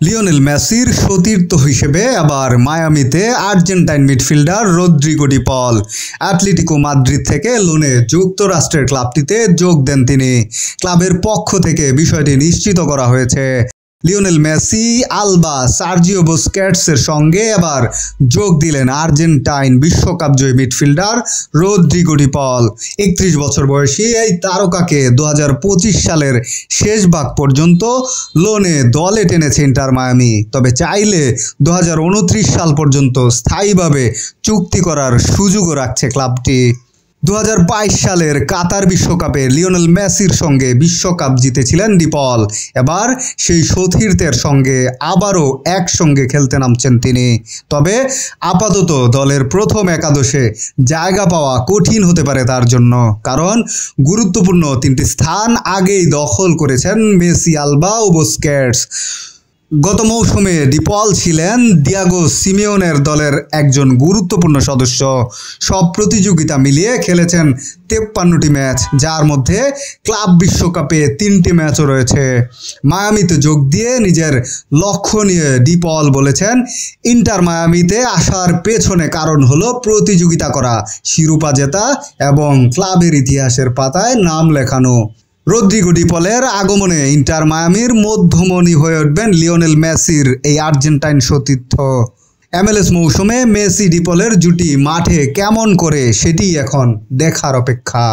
Lionel মেসির সতীর্থ হিসেবে আবার মায়ামিতে আর্জেন্টাইন মিডফিল্ডার রদ্রিগো ডি পল অ্যাটলেটিকো মাদ্রিদ থেকে লোনে যুক্তরাষ্ট্রের ক্লাবটিতে যোগ দেন তিনি। ক্লাবের পক্ষ থেকে বিষয়টি নিশ্চিত করা হয়েছে। লিওনেল মেসি, আলবা, সার্জিও বুস্কেটসের সঙ্গে এবার যোগ দিলেন আর্জেন্টাইন বিশ্বকাপ জয়ী মিডফিল্ডার রদ্রিগো ডি পল। 31 বছর বয়সী এই তারকাকে 2025 সালের শেষ ভাগ পর্যন্ত লোনে দলে টেনেছে ইন্টার মায়ামি। তবে চাইলে 2029 সাল পর্যন্ত স্থায়ীভাবে চুক্তি করার সুযোগও রাখছে ক্লাবটি। 2022 সালের কাতার বিশ্বকাপে লিওনেল মেসির সঙ্গে বিশ্বকাপ জিতেছিলেন ডি পল। এবার সেই সতীর্থের সঙ্গে আবারও একসঙ্গে খেলতে নামছেন তিনি। তবে আপাতত দলের প্রথম একাদশে জায়গা পাওয়া কঠিন হতে পারে তার জন্য, কারণ গুরুত্বপূর্ণ 3টি স্থান আগেই দখল করেছেন মেসি, আলবা ও বুস্কেটস। গত মৌসুমে ডি পল ছিলেন দিয়েগো সিমিওনের দলের একজন গুরুত্বপূর্ণ সদস্য। সব প্রতিযোগিতা মিলিয়ে খেলেছেন 53টি ম্যাচ, যার মধ্যে ক্লাব বিশ্বকাপে 3টি ম্যাচও রয়েছে। মায়ামিতে যোগ দিয়ে নিজের লক্ষ্য নিয়ে ডি পল বলেছেন, ইন্টার মায়ামিতে আসার পেছনে কারণ হলো প্রতিযোগিতা করা, শিরোপা জেতা এবং ক্লাবের ইতিহাসের পাতায় নাম লেখানো। রদ্রিগো ডি পলের আগমনে ইন্টার মায়ামির মধ্যমণি হয়ে উঠবেন লিওনেল মেসির এই আর্জেন্টাইন সতীর্থ। MLS মৌসুমে মেসি ডি পলের জুটি মাঠে কেমন করে সেটি এখন দেখার অপেক্ষা।